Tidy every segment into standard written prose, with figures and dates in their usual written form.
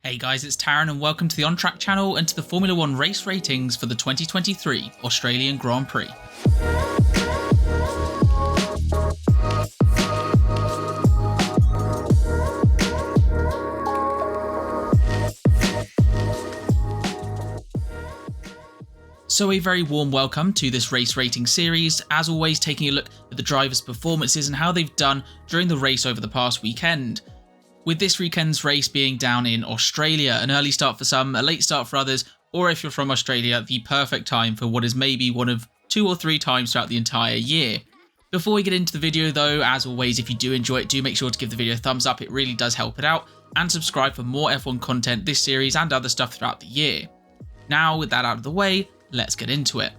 Hey guys, it's Taran and welcome to the On Track channel and to the Formula 1 race ratings for the 2023 Australian Grand Prix. So a very warm welcome to this race rating series, as always taking a look at the drivers' performances and how they've done during the race over the past weekend. With this weekend's race being down in Australia, an early start for some, a late start for others, or if you're from Australia, the perfect time for what is maybe one of 2 or 3 times throughout the entire year. Before we get into the video though, as always, if you do enjoy it, do make sure to give the video a thumbs up, it really does help it out, and subscribe for more F1 content this series and other stuff throughout the year. Now, with that out of the way, let's get into it.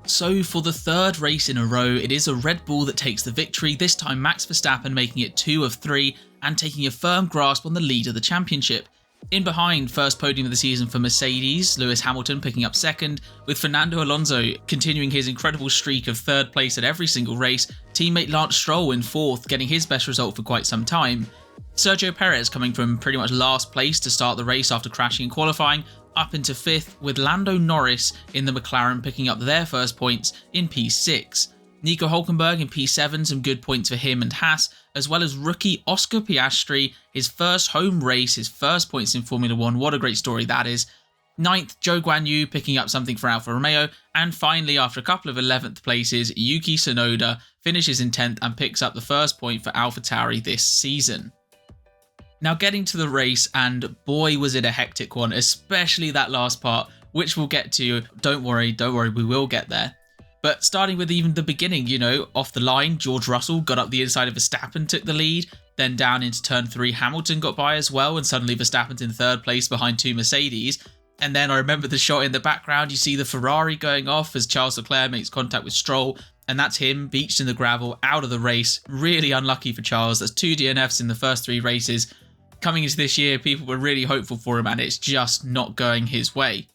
So for the third race in a row, it is a Red Bull that takes the victory, this time Max Verstappen making it 2 of 3 and taking a firm grasp on the lead of the championship. In behind, first podium of the season for Mercedes, Lewis Hamilton picking up second, with Fernando Alonso continuing his incredible streak of third place at every single race, teammate Lance Stroll in fourth, getting his best result for quite some time. Sergio Perez coming from pretty much last place to start the race after crashing in qualifying, up into 5th, with Lando Norris in the McLaren picking up their first points in P6. Nico Hülkenberg in P7, some good points for him and Haas, as well as rookie Oscar Piastri, his first home race, his first points in Formula 1, what a great story that is. 9th, Zhou Guanyu picking up something for Alfa Romeo, and finally after a couple of 11th places, Yuki Tsunoda finishes in 10th and picks up the first point for Alphatauri this season. Now getting to the race, and boy was it a hectic one, especially that last part, which we'll get to. Don't worry, we will get there. But starting with even the beginning, off the line, George Russell got up the inside of Verstappen, took the lead, then down into turn 3, Hamilton got by as well, and suddenly Verstappen's in 3rd place behind 2 Mercedes. And then I remember the shot in the background, you see the Ferrari going off as Charles Leclerc makes contact with Stroll, and that's him beached in the gravel, out of the race. Really unlucky for Charles. That's 2 DNFs in the first 3 races. Coming into this year, people were really hopeful for him and it's just not going his way.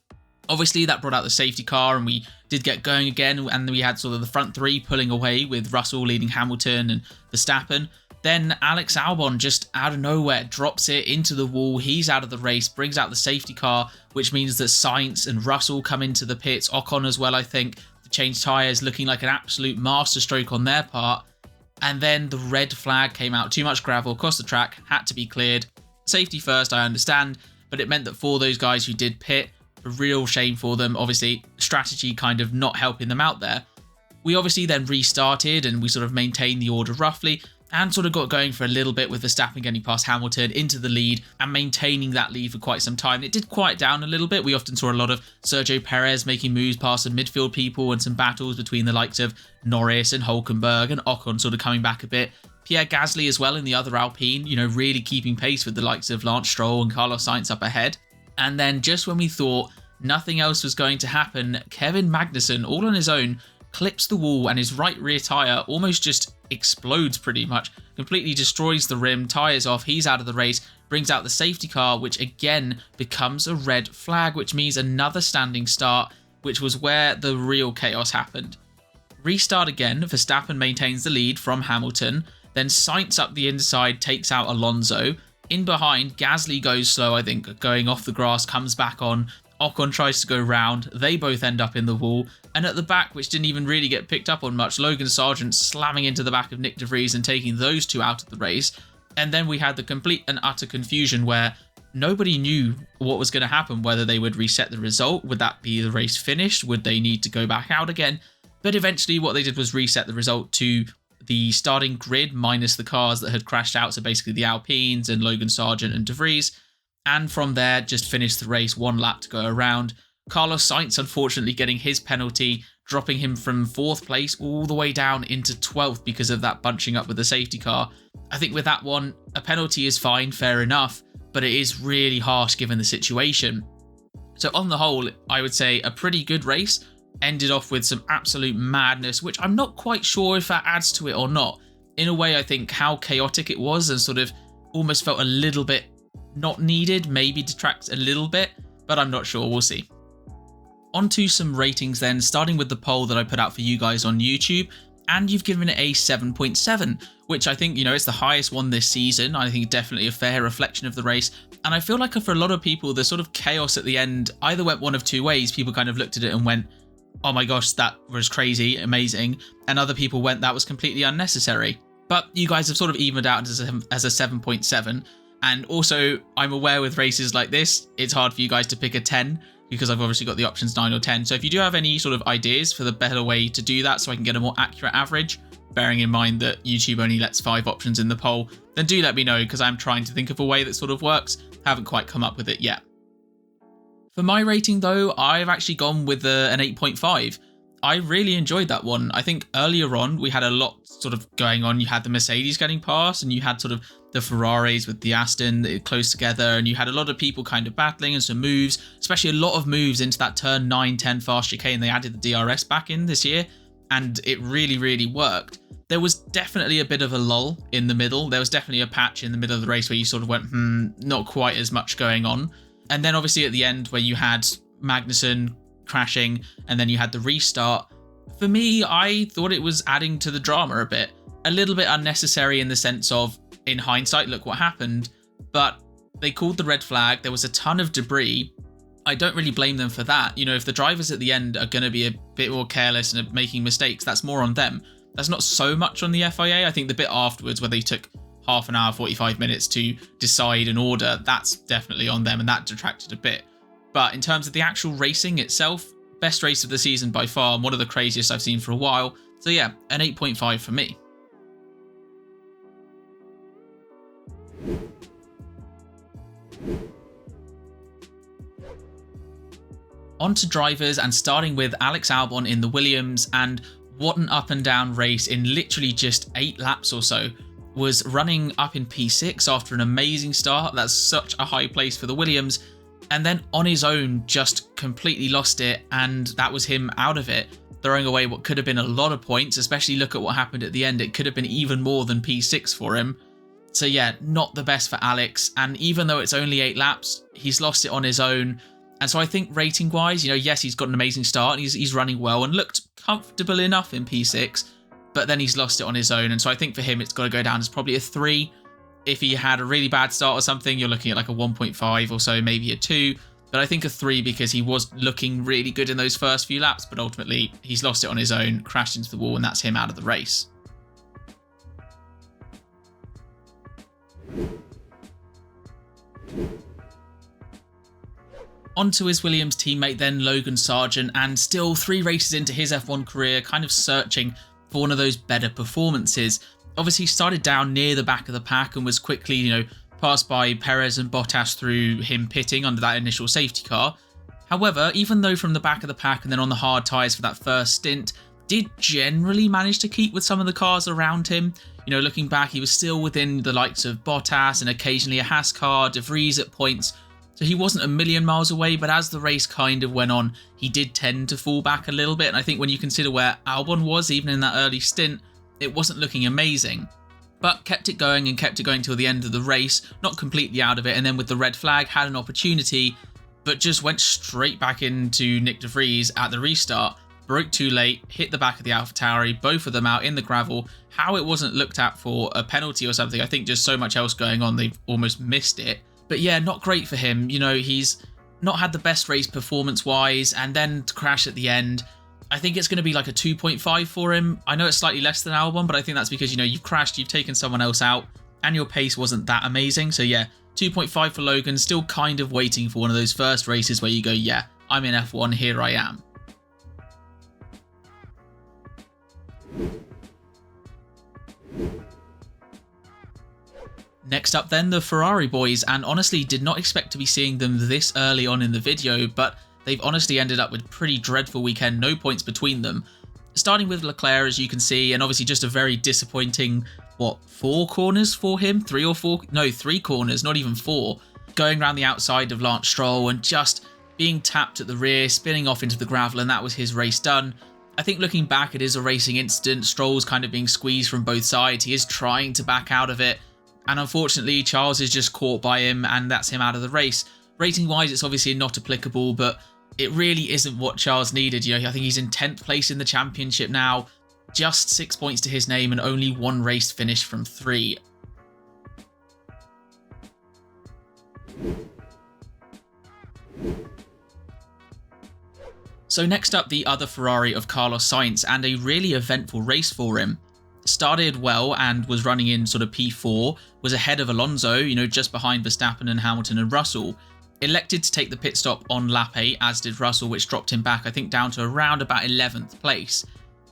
Obviously, that brought out the safety car and we did get going again, and we had sort of the front 3 pulling away with Russell leading Hamilton and Verstappen. Then Alex Albon just out of nowhere drops it into the wall. He's out of the race, brings out the safety car, which means that Sainz and Russell come into the pits, Ocon as well, I think, to change tyres, looking like an absolute masterstroke on their part. And then the red flag came out, too much gravel across the track, had to be cleared. Safety first, I understand, but it meant that for those guys who did pit, a real shame for them. Obviously, strategy kind of not helping them out there. We obviously then restarted and we sort of maintained the order roughly and sort of got going for a little bit with Verstappen getting past Hamilton into the lead and maintaining that lead for quite some time. It did quiet down a little bit. We often saw a lot of Sergio Perez making moves past some midfield people and some battles between the likes of Norris and Hülkenberg, and Ocon sort of coming back a bit. Pierre Gasly as well in the other Alpine, really keeping pace with the likes of Lance Stroll and Carlos Sainz up ahead. And then just when we thought nothing else was going to happen, Kevin Magnussen, all on his own, clips the wall and his right rear tyre almost just explodes pretty much, completely destroys the rim, tyres off, he's out of the race, brings out the safety car, which again becomes a red flag, which means another standing start, which was where the real chaos happened. Restart again, Verstappen maintains the lead from Hamilton, then Sainz up the inside takes out Alonso. In behind, Gasly goes slow, I think, going off the grass, comes back on. Ocon tries to go round, they both end up in the wall, and at the back, which didn't even really get picked up on much, Logan Sargent slamming into the back of Nick De Vries and taking those 2 out of the race. And then we had the complete and utter confusion where nobody knew what was going to happen, whether they would reset the result, would that be the race finished, would they need to go back out again? But eventually what they did was reset the result to the starting grid minus the cars that had crashed out, so basically the Alpines and Logan Sargent and De Vries. And from there, just finished the race, 1 lap to go around. Carlos Sainz, unfortunately, getting his penalty, dropping him from 4th place all the way down into 12th because of that bunching up with the safety car. I think with that one, a penalty is fine, fair enough, but it is really harsh given the situation. So on the whole, I would say a pretty good race. Ended off with some absolute madness, which I'm not quite sure if that adds to it or not. In a way, I think how chaotic it was and sort of almost felt a little bit not needed, maybe detracts a little bit, but I'm not sure, we'll see. On to some ratings then, starting with the poll that I put out for you guys on YouTube. and you've given it a 7.7, which I think, it's the highest one this season. I think definitely a fair reflection of the race. And I feel like for a lot of people, the sort of chaos at the end either went one of two ways. People kind of looked at it and went, oh my gosh, that was crazy, amazing. And other people went, that was completely unnecessary. But you guys have sort of evened out as a 7.7. And also, I'm aware with races like this, it's hard for you guys to pick a 10 because I've obviously got the options 9 or 10. So if you do have any sort of ideas for the better way to do that so I can get a more accurate average, bearing in mind that YouTube only lets 5 options in the poll, then do let me know because I'm trying to think of a way that sort of works. Haven't quite come up with it yet. For my rating though, I've actually gone with an 8.5. I really enjoyed that one. I think earlier on we had a lot sort of going on. You had the Mercedes getting past and you had sort of the Ferraris with the Aston close together, and you had a lot of people kind of battling and some moves, especially a lot of moves into that turn 9, 10 fast chicane. They added the DRS back in this year and it really, really worked. There was definitely a bit of a lull in the middle. There was definitely a patch in the middle of the race where you sort of went, not quite as much going on. And then obviously at the end where you had Magnussen crashing and then you had the restart. For me, I thought it was adding to the drama a bit. A little bit unnecessary in the sense of, in hindsight, look what happened. But they called the red flag. There was a ton of debris. I don't really blame them for that. If the drivers at the end are going to be a bit more careless and making mistakes, that's more on them. That's not so much on the FIA. I think the bit afterwards where they took half an hour, 45 minutes to decide an order, that's definitely on them and that detracted a bit. But in terms of the actual racing itself, best race of the season by far, and one of the craziest I've seen for a while. So yeah, an 8.5 for me. On to drivers, and starting with Alex Albon in the Williams, and what an up and down race in literally just 8 laps or so. Was running up in P6 after an amazing start. That's such a high place for the Williams. And then on his own, just completely lost it. And that was him out of it, throwing away what could have been a lot of points, especially look at what happened at the end. It could have been even more than P6 for him. So yeah, not the best for Alex. And even though it's only 8 laps, he's lost it on his own. And so I think rating wise, yes, he's got an amazing start. He's running well and looked comfortable enough in P6. But then he's lost it on his own. And so I think for him, it's got to go down as probably a 3. If he had a really bad start or something, you're looking at like a 1.5 or so, maybe a 2. But I think a 3 because he was looking really good in those first few laps. But ultimately, he's lost it on his own, crashed into the wall, and that's him out of the race. Onto his Williams teammate then, Logan Sargent, and still 3 races into his F1 career, kind of searching for one of those better performances. Obviously, he started down near the back of the pack and was quickly, passed by Perez and Bottas through him pitting under that initial safety car. However, even though from the back of the pack and then on the hard tyres for that first stint, did generally manage to keep with some of the cars around him. Looking back, he was still within the likes of Bottas and occasionally a Haas car, De Vries at points. So he wasn't a million miles away, but as the race kind of went on, he did tend to fall back a little bit. And I think when you consider where Albon was, even in that early stint, it wasn't looking amazing. But kept it going till the end of the race, not completely out of it. And then with the red flag, had an opportunity, but just went straight back into Nick De Vries at the restart. Broke too late, hit the back of the Alphatauri, both of them out in the gravel. How it wasn't looked at for a penalty or something, I think just so much else going on, they've almost missed it. But yeah, not great for him. He's not had the best race performance-wise, and then to crash at the end. I think it's going to be like a 2.5 for him. I know it's slightly less than Albon, but I think that's because, you've crashed, you've taken someone else out, and your pace wasn't that amazing. So yeah, 2.5 for Logan, still kind of waiting for one of those first races where you go, yeah, I'm in F1, here I am. Next up then, the Ferrari boys, and honestly did not expect to be seeing them this early on in the video, but they've honestly ended up with pretty dreadful weekend, no points between them. Starting with Leclerc, as you can see, and obviously just a very disappointing, 4 corners for him? 3 or 4? No, 3 corners, not even 4. Going around the outside of Lance Stroll and just being tapped at the rear, spinning off into the gravel, and that was his race done. I think looking back, it is a racing incident. Stroll's kind of being squeezed from both sides. He is trying to back out of it. And unfortunately, Charles is just caught by him, and that's him out of the race. Rating-wise, it's obviously not applicable, but it really isn't what Charles needed. I think he's in 10th place in the championship now. Just 6 points to his name and only 1 race finish from 3. So next up, the other Ferrari of Carlos Sainz, and a really eventful race for him. Started well and was running in sort of P4, was ahead of Alonso, just behind Verstappen and Hamilton and Russell. Elected to take the pit stop on lap 8, as did Russell, which dropped him back, I think, down to around about 11th place.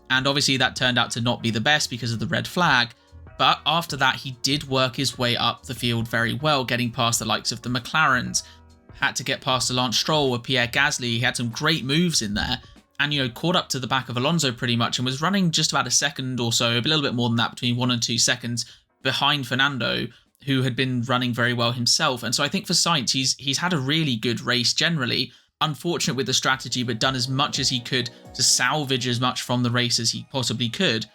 And obviously that turned out to not be the best because of the red flag. But after that, he did work his way up the field very well, getting past the likes of the McLarens. Had to get past Lance Stroll with Pierre Gasly. He had some great moves in there. And, caught up to the back of Alonso pretty much and was running just about a second or so, a little bit more than that, between 1 and 2 seconds behind Fernando, who had been running very well himself. And so I think for Sainz, he's had a really good race generally. Unfortunate with the strategy, but done as much as he could to salvage as much from the race as he possibly could.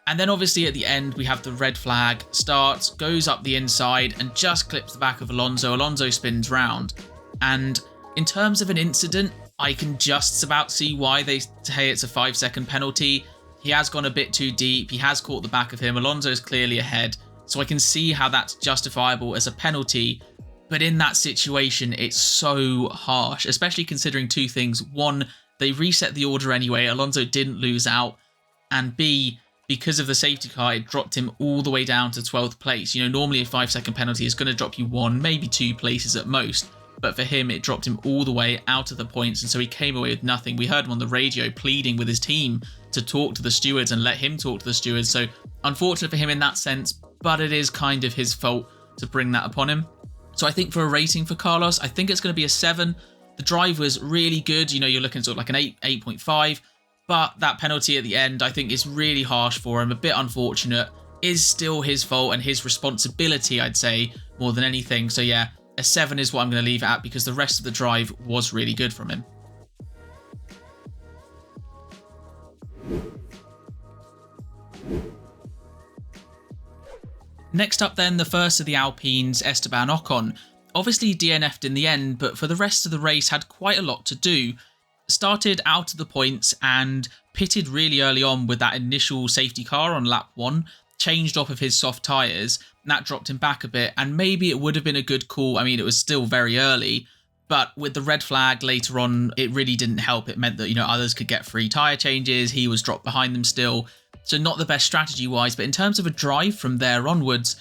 And then obviously at the end, we have the red flag, starts, goes up the inside and just clips the back of Alonso. Alonso spins round. And in terms of an incident, I can just about see why they say it's a 5-second penalty. He has gone a bit too deep. He has caught the back of him. Alonso's clearly ahead. So I can see how that's justifiable as a penalty. But in that situation, it's so harsh, especially considering 2 things. 1, they reset the order anyway. Alonso didn't lose out. And B, because of the safety car, it dropped him all the way down to 12th place. Normally a 5-second penalty is going to drop you 1, maybe 2 places at most. But for him, it dropped him all the way out of the points, and so he came away with nothing. We heard him on the radio pleading with his team to talk to the stewards and let him talk to the stewards. So unfortunate for him in that sense, but it is kind of his fault to bring that upon him. So I think for a rating for Carlos, I think it's going to be a 7. The drive was really good. You're looking at sort of like an 8, 8.5. But that penalty at the end, I think, is really harsh for him. A bit unfortunate. Is still his fault and his responsibility, I'd say, more than anything. So yeah, a 7 is what I'm going to leave it at because the rest of the drive was really good from him. Next up then, the first of the Alpines, Esteban Ocon. Obviously DNF'd in the end, but for the rest of the race had quite a lot to do. Started out of the points and pitted really early on with that initial safety car on lap 1, changed off of his soft tyres, that dropped him back a bit, and maybe it would have been a good call. I mean, it was still very early, but with the red flag later on, it really didn't help. It meant that, others could get free tyre changes, he was dropped behind them still, so not the best strategy-wise, but in terms of a drive from there onwards,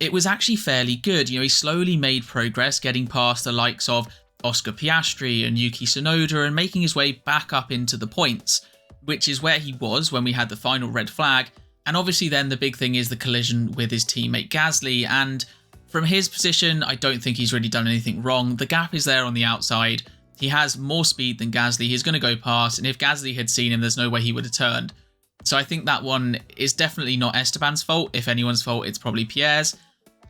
it was actually fairly good. He slowly made progress, getting past the likes of Oscar Piastri and Yuki Tsunoda and making his way back up into the points, which is where he was when we had the final red flag. And obviously then the big thing is the collision with his teammate Gasly, and from his position, I don't think he's really done anything wrong. The gap is there on the outside. He has more speed than Gasly. He's going to go past, and if Gasly had seen him, there's no way he would have turned. So I think that one is definitely not Esteban's fault. If anyone's fault, it's probably Pierre's.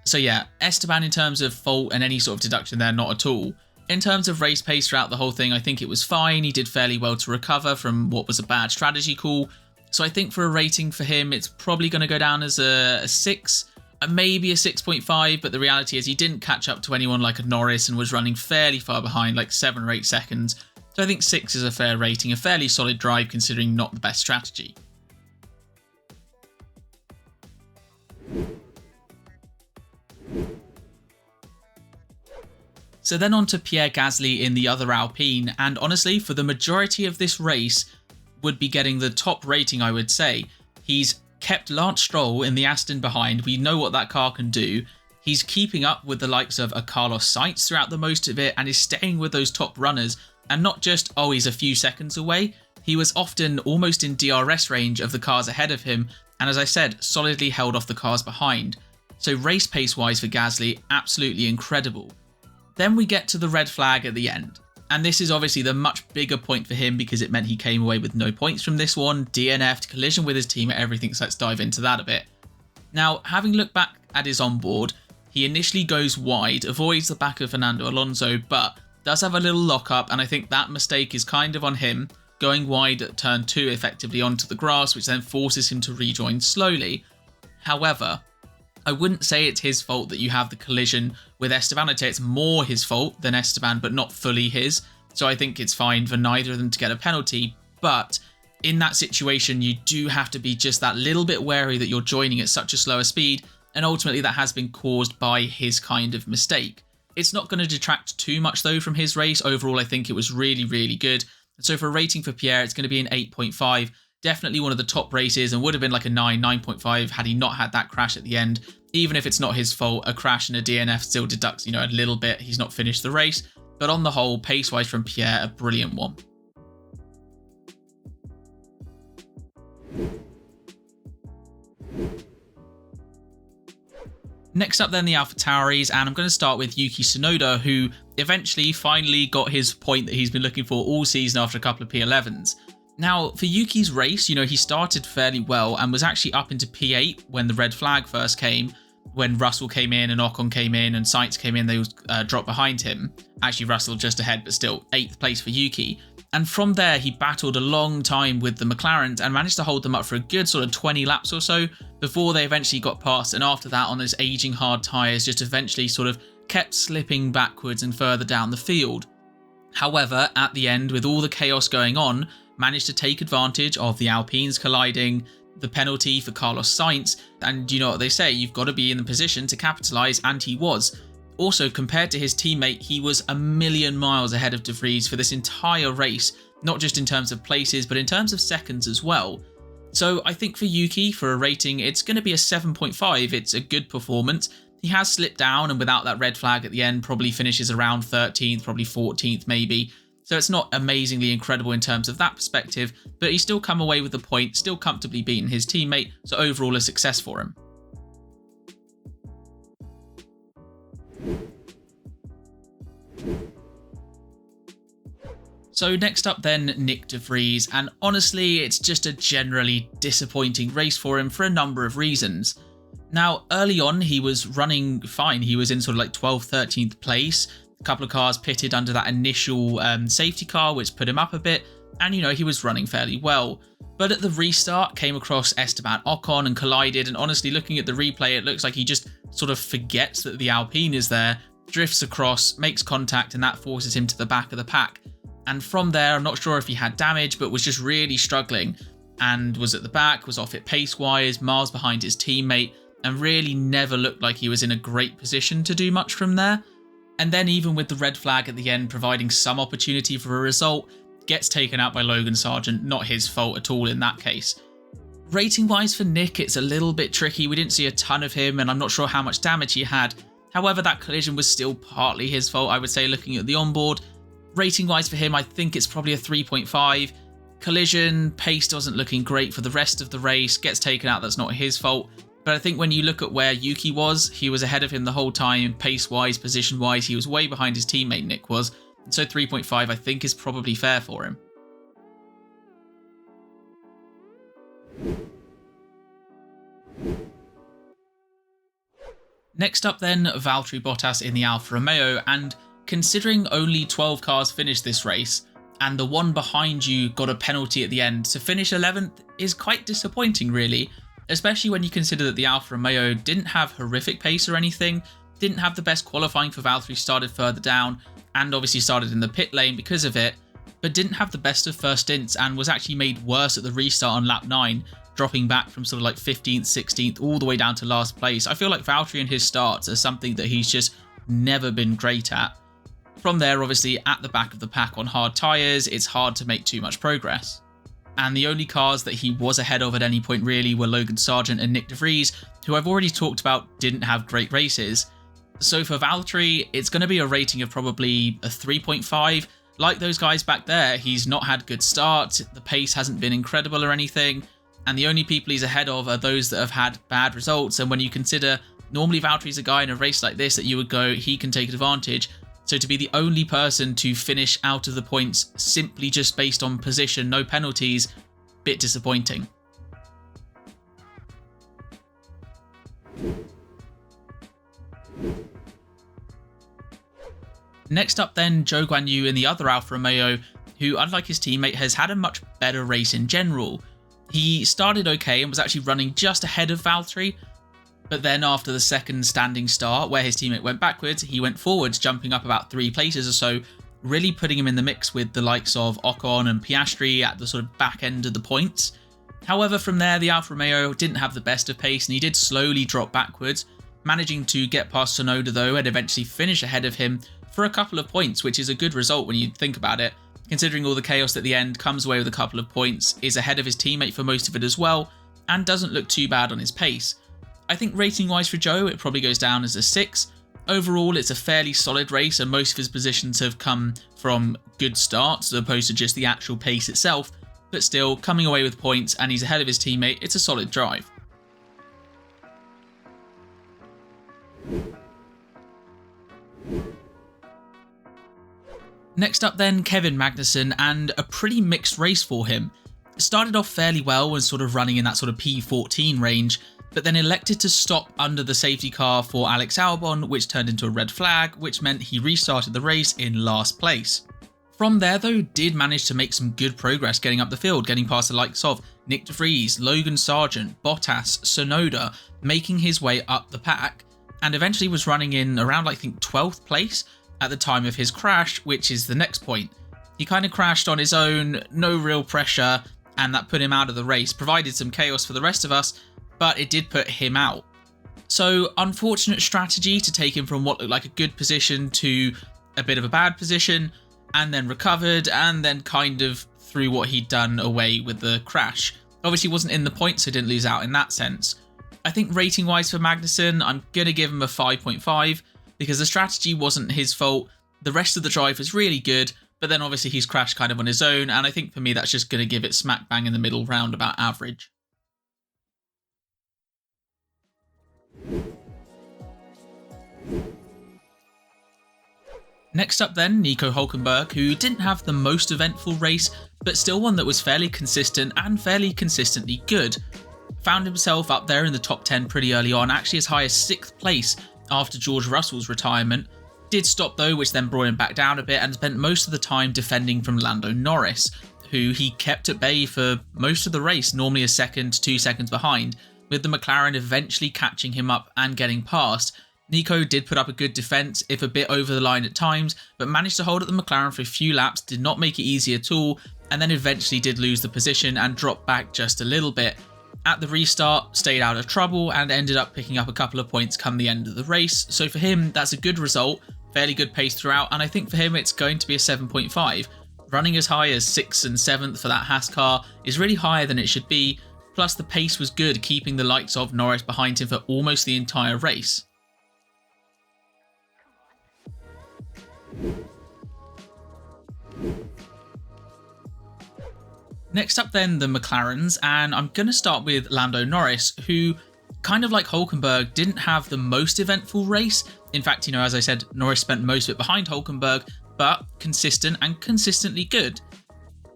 So yeah, Esteban in terms of fault and any sort of deduction there, not at all. In terms of race pace throughout the whole thing, I think it was fine. He did fairly well to recover from what was a bad strategy call. So I think for a rating for him, it's probably going to go down as a 6, maybe a 6.5. But the reality is he didn't catch up to anyone like a Norris and was running fairly far behind, like 7 or 8 seconds. So I think 6 is a fair rating, a fairly solid drive considering not the best strategy. So then on to Pierre Gasly in the other Alpine, and honestly, for the majority of this race, would be getting the top rating, I would say. He's kept Lance Stroll in the Aston behind. We know what that car can do. He's keeping up with the likes of a Carlos Sainz throughout the most of it and is staying with those top runners. And not just, oh, he's a few seconds away. He was often almost in DRS range of the cars ahead of him. And as I said, solidly held off the cars behind. So race pace wise for Gasly, absolutely incredible. Then we get to the red flag at the end. And this is obviously the much bigger point for him because it meant he came away with no points from this one, DNF'd, collision with his team, everything, so let's dive into that a bit. Now, having looked back at his onboard, he initially goes wide, avoids the back of Fernando Alonso, but does have a little lock-up, and I think that mistake is kind of on him, going wide at turn 2 effectively onto the grass, which then forces him to rejoin slowly. However, I wouldn't say it's his fault that you have the collision with Esteban. I'd say it's more his fault than Esteban, but not fully his. So I think it's fine for neither of them to get a penalty. But In that situation, you do have to be just that little bit wary that you're joining at such a slower speed, and ultimately that has been caused by his kind of mistake. It's not going to detract too much though from his race. Overall, I think it was really, really good. So for a rating for Pierre, it's going to be an 8.5. Definitely one of the top races, and would have been like a 9.5 had he not had that crash at the end. Even if it's not his fault, a crash and a DNF still deducts, a little bit. He's not finished the race. But on the whole, pace-wise from Pierre, a brilliant one. Next up then, the Alphatauris, and I'm going to start with Yuki Tsunoda, who eventually finally got his point that he's been looking for all season after a couple of P11s. Now, for Yuki's race, he started fairly well and was actually up into P8 when the red flag first came. When Russell came in and Ocon came in and Sainz came in, they dropped behind him. Actually, Russell just ahead, but still 8th place for Yuki. And from there, he battled a long time with the McLarens and managed to hold them up for a good sort of 20 laps or so before they eventually got past. And after that, on those aging hard tyres, just eventually sort of kept slipping backwards and further down the field. However, at the end, with all the chaos going on, managed to take advantage of the Alpines colliding, the penalty for Carlos Sainz, and you know what they say, you've got to be in the position to capitalise, and he was. Also, compared to his teammate, he was a million miles ahead of De Vries for this entire race, not just in terms of places, but in terms of seconds as well. So I think for Yuki, for a rating, it's going to be a 7.5. It's a good performance. He has slipped down, and without that red flag at the end, probably finishes around 13th, probably 14th maybe. So it's not amazingly incredible in terms of that perspective, but he's still come away with the point, still comfortably beaten his teammate, so overall a success for him. So next up then, Nick De Vries, and honestly it's just a generally disappointing race for him for a number of reasons. Now early on he was running fine, he was in sort of like 12th, 13th place, a couple of cars pitted under that initial safety car which put him up a bit, and he was running fairly well. But at the restart came across Esteban Ocon and collided, and honestly looking at the replay it looks like he just sort of forgets that the Alpine is there, drifts across, makes contact, and that forces him to the back of the pack. And from there, I'm not sure if he had damage, but was just really struggling and was at the back, was off it pace-wise, miles behind his teammate, and really never looked like he was in a great position to do much from there. And then even with the red flag at the end providing some opportunity for a result, gets taken out by Logan Sargent, not his fault at all in that case. Rating-wise for Nick, it's a little bit tricky. We didn't see a ton of him, and I'm not sure how much damage he had. However, that collision was still partly his fault, I would say, looking at the onboard. Rating-wise for him, I think it's probably a 3.5. Collision, pace wasn't looking great for the rest of the race, gets taken out, that's not his fault. But I think when you look at where Yuki was, he was ahead of him the whole time, pace-wise, position-wise, he was way behind his teammate Nick was. And so 3.5 I think is probably fair for him. Next up then, Valtteri Bottas in the Alfa Romeo, and considering only 12 cars finished this race, and the one behind you got a penalty at the end, to finish 11th is quite disappointing really, especially when you consider that the Alfa Romeo didn't have horrific pace or anything, didn't have the best qualifying for Valtteri, started further down, and obviously started in the pit lane because of it, but didn't have the best of first stints and was actually made worse at the restart on lap 9, dropping back from sort of like 15th, 16th, all the way down to last place. I feel like Valtteri and his starts are something that he's just never been great at. From there, obviously, at the back of the pack on hard tyres, it's hard to make too much progress. And the only cars that he was ahead of at any point really were Logan Sargent and Nick De Vries, who I've already talked about didn't have great races. So for Valtteri, it's going to be a rating of probably a 3.5. Like those guys back there, he's not had good starts, the pace hasn't been incredible or anything, and the only people he's ahead of are those that have had bad results. And when you consider, normally Valtteri's a guy in a race like this that you would go, he can take advantage. So to be the only person to finish out of the points simply just based on position, no penalties, bit disappointing. Next up then, Zhou Guanyu in the other Alfa Romeo, who unlike his teammate has had a much better race in general. He started okay and was actually running just ahead of Valtteri, but then after the second standing start, where his teammate went backwards, he went forwards, jumping up about 3 places or so, really putting him in the mix with the likes of Ocon and Piastri at the sort of back end of the points. However, from there, the Alfa Romeo didn't have the best of pace and he did slowly drop backwards, managing to get past Tsunoda though and eventually finish ahead of him for a couple of points, which is a good result when you think about it. Considering all the chaos at the end, comes away with a couple of points, is ahead of his teammate for most of it as well, and doesn't look too bad on his pace. I think rating wise for Joe, it probably goes down as a 6. Overall, it's a fairly solid race and most of his positions have come from good starts as opposed to just the actual pace itself, but still coming away with points and he's ahead of his teammate. It's a solid drive. Next up then, Kevin Magnussen, and a pretty mixed race for him. Started off fairly well and sort of running in that sort of P14 range, but then elected to stop under the safety car for Alex Albon, which turned into a red flag, which meant he restarted the race in last place. From there though, did manage to make some good progress getting up the field, getting past the likes of Nick de Vries, Logan Sargent, Bottas, Tsunoda, making his way up the pack, and eventually was running in around I think 12th place at the time of his crash, which is the next point. He kind of crashed on his own, no real pressure, and that put him out of the race, provided some chaos for the rest of us, but it did put him out. So unfortunate strategy to take him from what looked like a good position to a bit of a bad position, and then recovered, and then kind of threw what he'd done away with the crash. Obviously wasn't in the points, so didn't lose out in that sense. I think rating wise for Magnussen, I'm going to give him a 5.5, because the strategy wasn't his fault. The rest of the drive was really good, but then obviously he's crashed kind of on his own, and I think for me that's just going to give it smack bang in the middle, round about average. Next up then, Nico Hülkenberg, who didn't have the most eventful race, but still one that was fairly consistent and fairly consistently good. Found himself up there in the top 10 pretty early on, actually as high as 6th place after George Russell's retirement. Did stop though, which then brought him back down a bit, and spent most of the time defending from Lando Norris, who he kept at bay for most of the race, normally a second to 2 seconds behind, with the McLaren eventually catching him up and getting past. Nico did put up a good defence, if a bit over the line at times, but managed to hold at the McLaren for a few laps, did not make it easy at all, and then eventually did lose the position and drop back just a little bit. At the restart, stayed out of trouble and ended up picking up a couple of points come the end of the race. So for him, that's a good result, fairly good pace throughout, and I think for him it's going to be a 7.5. Running as high as 6th and 7th for that Haas car is really higher than it should be, plus the pace was good, keeping the likes of Norris behind him for almost the entire race. Next up then, the McLarens, and I'm going to start with Lando Norris, who, kind of like Hülkenberg, didn't have the most eventful race. In fact, as I said, Norris spent most of it behind Hülkenberg, but consistent and consistently good.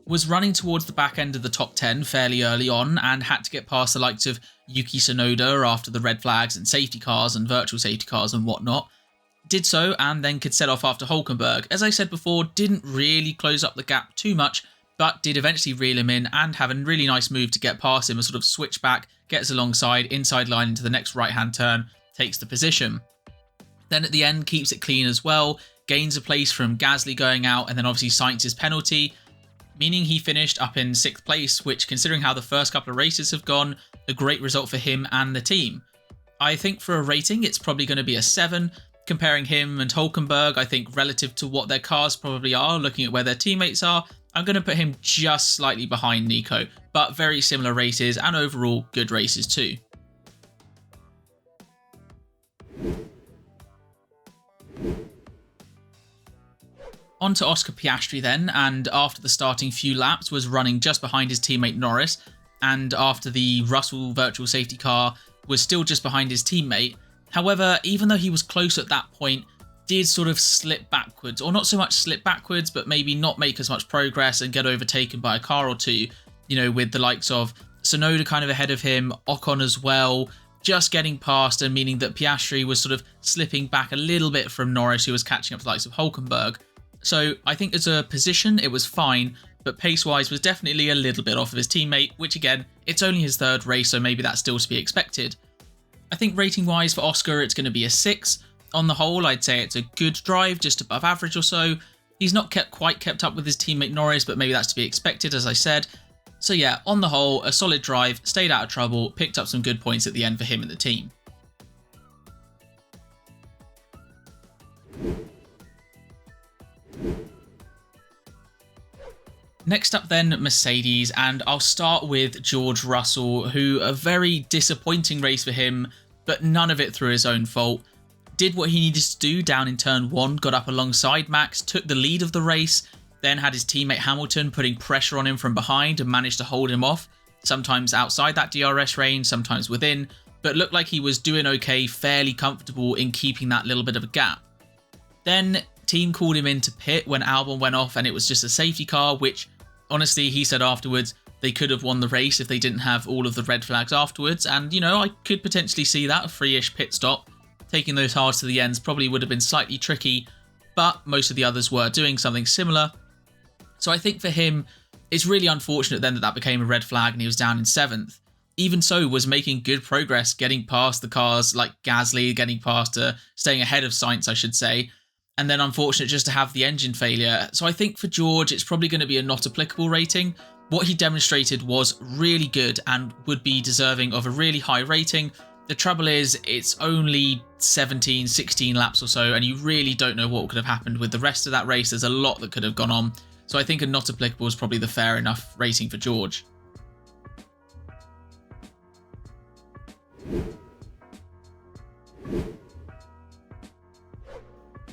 Was running towards the back end of the top 10 fairly early on and had to get past the likes of Yuki Tsunoda after the red flags and safety cars and virtual safety cars and whatnot. Did so and then could set off after Hülkenberg. As I said before, didn't really close up the gap too much, but did eventually reel him in and have a really nice move to get past him, a sort of switch back, gets alongside, inside line into the next right-hand turn, takes the position. Then at the end, keeps it clean as well, gains a place from Gasly going out, and then obviously Sainz's penalty, meaning he finished up in 6th place, which, considering how the first couple of races have gone, a great result for him and the team. I think for a rating, it's probably going to be a 7. Comparing him and Hülkenberg, I think relative to what their cars probably are, looking at where their teammates are, I'm going to put him just slightly behind Nico, but very similar races and overall good races too. On to Oscar Piastri then, and after the starting few laps was running just behind his teammate Norris, and after the Russell virtual safety car was still just behind his teammate. However, even though he was close at that point, did sort of slip backwards, or not so much slip backwards, but maybe not make as much progress and get overtaken by a car or two, with the likes of Tsunoda kind of ahead of him, Ocon as well, just getting past, and meaning that Piastri was sort of slipping back a little bit from Norris, who was catching up to the likes of Hülkenberg. So I think as a position, it was fine, but pace-wise was definitely a little bit off of his teammate, which again, it's only his 3rd race, so maybe that's still to be expected. I think rating-wise for Oscar, it's going to be a 6. On the whole, I'd say it's a good drive, just above average or so. He's not quite kept up with his teammate Norris, but maybe that's to be expected, as I said. So yeah, on the whole, a solid drive, stayed out of trouble, picked up some good points at the end for him and the team. Next up then, Mercedes, and I'll start with George Russell, who a very disappointing race for him, but none of it through his own fault. Did what he needed to do down in turn 1, got up alongside Max, took the lead of the race, then had his teammate Hamilton putting pressure on him from behind and managed to hold him off, sometimes outside that DRS range, sometimes within, but looked like he was doing okay, fairly comfortable in keeping that little bit of a gap. Then team called him into pit when Albon went off and it was just a safety car, which honestly he said afterwards they could have won the race if they didn't have all of the red flags afterwards, and you know, I could potentially see that, a free-ish pit stop. Taking those hards to the ends probably would have been slightly tricky, but most of the others were doing something similar. So I think for him, it's really unfortunate then that that became a red flag and he was down in 7th. Even so, was making good progress, getting past the cars like Gasly, getting past, staying ahead of Sainz, I should say. And then unfortunate just to have the engine failure. So I think for George, it's probably going to be a not applicable rating. What he demonstrated was really good and would be deserving of a really high rating. The trouble is, it's only 17, 16 laps or so, and you really don't know what could have happened with the rest of that race. There's a lot that could have gone on. So I think a not applicable is probably the fair enough rating for George.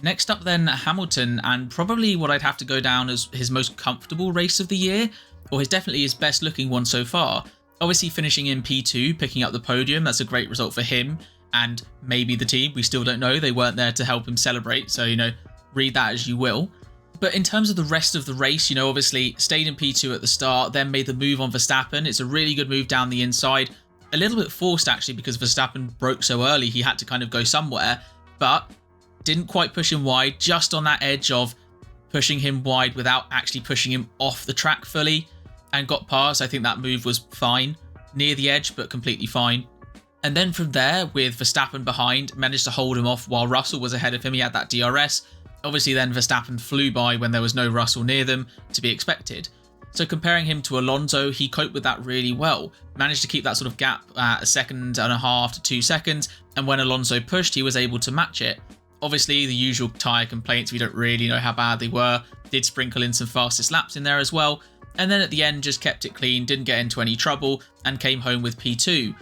Next up then, Hamilton, and probably what I'd have to go down as his most comfortable race of the year, or definitely his best looking one so far. Obviously finishing in P2, picking up the podium, that's a great result for him, and maybe the team, we still don't know, they weren't there to help him celebrate, so, you know, read that as you will. But in terms of the rest of the race, you know, obviously stayed in P2 at the start, then made the move on Verstappen. It's a really good move down the inside, a little bit forced actually because Verstappen broke so early, he had to kind of go somewhere, but didn't quite push him wide, just on that edge of pushing him wide without actually pushing him off the track fully, and got past. I think that move was fine, near the edge, but completely fine. And then from there, with Verstappen behind, managed to hold him off while Russell was ahead of him. He had that DRS. Obviously then Verstappen flew by when there was no Russell near them, to be expected. So comparing him to Alonso, he coped with that really well. Managed to keep that sort of gap at 1.5 seconds to 2 seconds, and when Alonso pushed, he was able to match it. Obviously, the usual tyre complaints, we don't really know how bad they were. Did sprinkle in some fastest laps in there as well. And then at the end, just kept it clean, didn't get into any trouble, and came home with P2.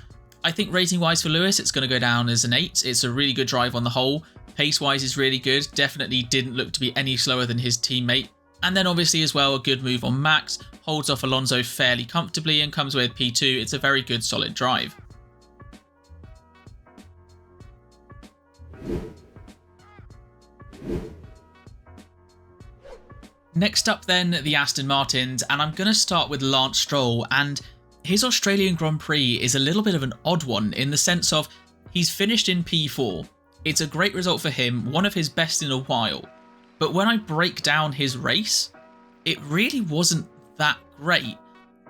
I think rating-wise for Lewis, it's going to go down as an 8. It's a really good drive on the whole. Pace-wise is really good. Definitely didn't look to be any slower than his teammate. And then obviously as well, a good move on Max. Holds off Alonso fairly comfortably and comes with P2. It's a very good, solid drive. Next up then, the Aston Martins, and I'm going to start with Lance Stroll, and his Australian Grand Prix is a little bit of an odd one in the sense of he's finished in P4. It's a great result for him, one of his best in a while, but when I break down his race, it really wasn't that great.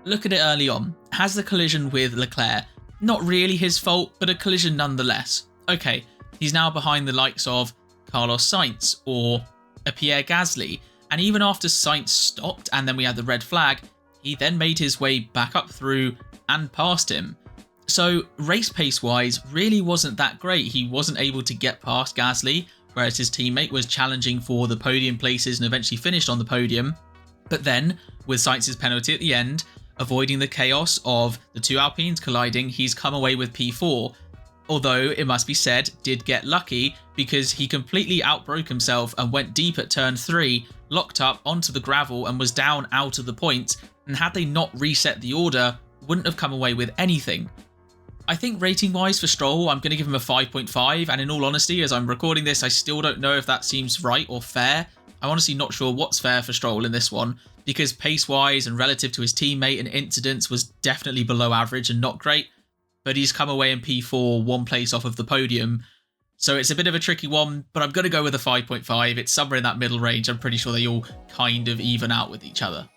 Look at it early on, has the collision with Leclerc, not really his fault, but a collision nonetheless. Okay, he's now behind the likes of Carlos Sainz or a Pierre Gasly, and even after Sainz stopped and then we had the red flag, he then made his way back up through and past him. So race pace wise really wasn't that great. He wasn't able to get past Gasly, whereas his teammate was challenging for the podium places and eventually finished on the podium. But then with Sainz's penalty at the end, avoiding the chaos of the two Alpines colliding, he's come away with P4. Although, it must be said, did get lucky because he completely outbroke himself and went deep at turn 3, locked up onto the gravel and was down out of the points, and had they not reset the order, wouldn't have come away with anything. I think rating-wise for Stroll, I'm going to give him a 5.5, and in all honesty, as I'm recording this, I still don't know if that seems right or fair. I'm honestly not sure what's fair for Stroll in this one, because pace-wise and relative to his teammate and incidents was definitely below average and not great. But he's come away in P4, one place off of the podium. So it's a bit of a tricky one, but I'm going to go with a 5.5. It's somewhere in that middle range. I'm pretty sure they all kind of even out with each other.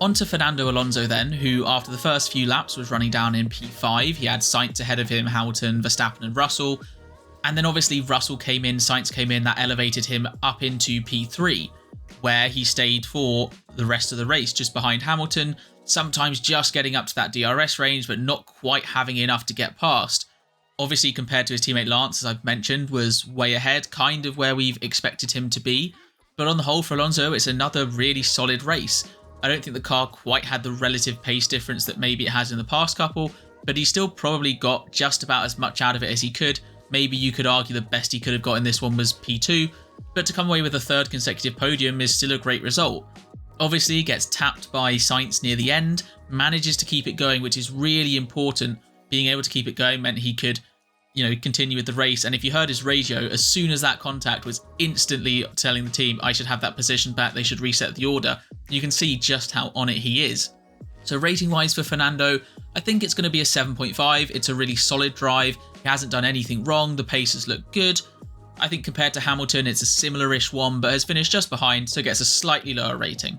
On to Fernando Alonso then, who after the first few laps was running down in P5. He had Sainz ahead of him, Hamilton, Verstappen and Russell. And then obviously Russell came in, Sainz came in, that elevated him up into P3, where he stayed for the rest of the race, just behind Hamilton, sometimes just getting up to that DRS range, but not quite having enough to get past. Obviously, compared to his teammate Lance, as I've mentioned, was way ahead, kind of where we've expected him to be. But on the whole, for Alonso, it's another really solid race. I don't think the car quite had the relative pace difference that maybe it has in the past couple, but he still probably got just about as much out of it as he could. Maybe you could argue the best he could have got in this one was P2, but to come away with a third consecutive podium is still a great result. Obviously, he gets tapped by Sainz near the end, manages to keep it going, which is really important. Being able to keep it going meant he could, continue with the race. And if you heard his radio, as soon as that contact was instantly telling the team, I should have that position back, they should reset the order, you can see just how on it he is. So rating-wise for Fernando, I think it's going to be a 7.5. It's a really solid drive. He hasn't done anything wrong. The paces look good. I think compared to Hamilton, it's a similar-ish one, but has finished just behind, so gets a slightly lower rating.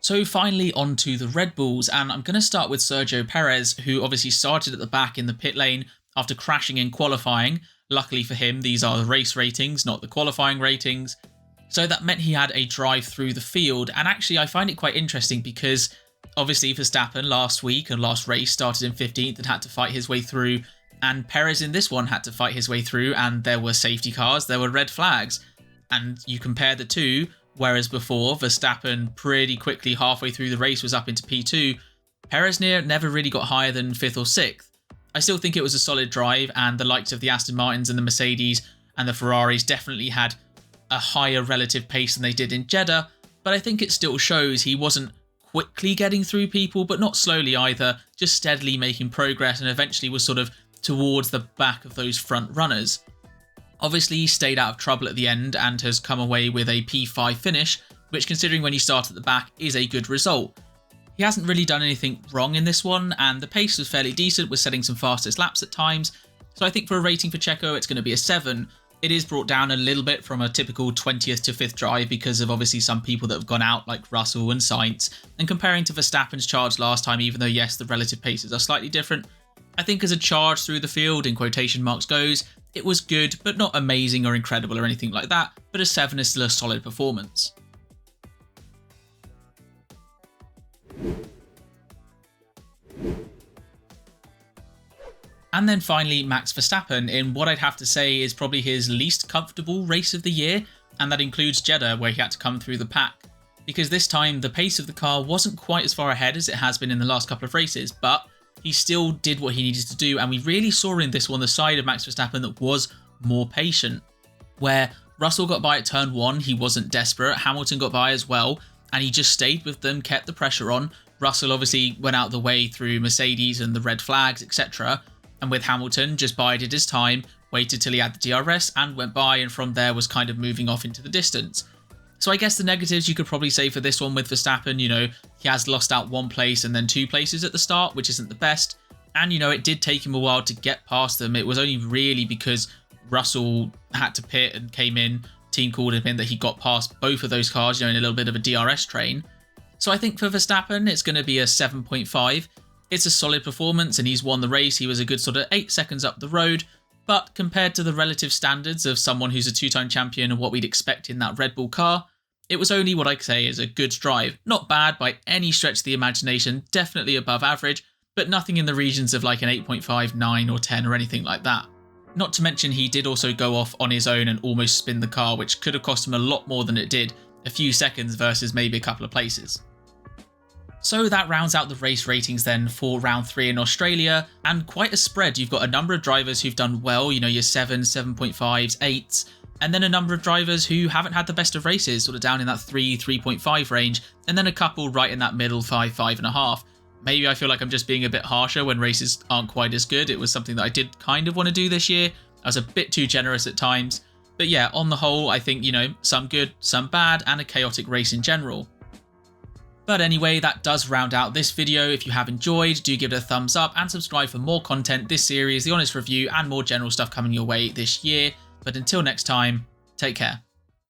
So finally on to the Red Bulls, and I'm going to start with Sergio Perez, who obviously started at the back in the pit lane after crashing in qualifying. Luckily for him, these are the race ratings, not the qualifying ratings. So that meant he had a drive through the field, and actually I find it quite interesting because obviously Verstappen last week and last race started in 15th and had to fight his way through, and Perez in this one had to fight his way through, and there were safety cars, there were red flags, and you compare the two. Whereas before, Verstappen pretty quickly halfway through the race was up into P2, Perez never really got higher than 5th or 6th. I still think it was a solid drive, and the likes of the Aston Martins and the Mercedes and the Ferraris definitely had a higher relative pace than they did in Jeddah, but I think it still shows he wasn't quickly getting through people, but not slowly either, just steadily making progress, and eventually was sort of towards the back of those front runners. Obviously, he stayed out of trouble at the end and has come away with a P5 finish, which considering when you start at the back is a good result. He hasn't really done anything wrong in this one, and the pace was fairly decent, was setting some fastest laps at times, so I think for a rating for Checo it's going to be a 7. It is brought down a little bit from a typical 20th to 5th drive because of obviously some people that have gone out like Russell and Sainz, and comparing to Verstappen's charge last time, even though yes, the relative paces are slightly different, I think as a charge through the field, in quotation marks goes, it was good, but not amazing or incredible or anything like that, but a 7 is still a solid performance. And then finally, Max Verstappen in what I'd have to say is probably his least comfortable race of the year, and that includes Jeddah, where he had to come through the pack. Because this time, the pace of the car wasn't quite as far ahead as it has been in the last couple of races, but he still did what he needed to do, and we really saw in this one the side of Max Verstappen that was more patient. Where Russell got by at turn 1, he wasn't desperate, Hamilton got by as well, and he just stayed with them, kept the pressure on. Russell obviously went out the way through Mercedes and the red flags, etc. And with Hamilton, just bided his time, waited till he had the DRS and went by, and from there was kind of moving off into the distance. So I guess the negatives you could probably say for this one with Verstappen, he has lost out 1 place and then 2 places at the start, which isn't the best. And, it did take him a while to get past them. It was only really because Russell had to pit and came in, team called him in, that he got past both of those cars, in a little bit of a DRS train. So I think for Verstappen, it's going to be a 7.5. It's a solid performance and he's won the race. He was a good sort of 8 seconds up the road. But compared to the relative standards of someone who's a 2-time champion and what we'd expect in that Red Bull car, it was only what I could say is a good drive. Not bad by any stretch of the imagination, definitely above average, but nothing in the regions of like an 8.5, 9 or 10 or anything like that. Not to mention he did also go off on his own and almost spin the car, which could have cost him a lot more than it did, a few seconds versus maybe a couple of places. So that rounds out the race ratings then for round 3 in Australia, and quite a spread. You've got a number of drivers who've done well, your 7s, 7.5s, 8s, and then a number of drivers who haven't had the best of races, sort of down in that 3, 3.5 range, and then a couple right in that middle 5, 5.5. Maybe I feel like I'm just being a bit harsher when races aren't quite as good. It was something that I did kind of want to do this year. I was a bit too generous at times. But yeah, on the whole, I think, some good, some bad, and a chaotic race in general. But anyway, that does round out this video. If you have enjoyed, do give it a thumbs up and subscribe for more content this series, the honest review, and more general stuff coming your way this year. But until next time, take care.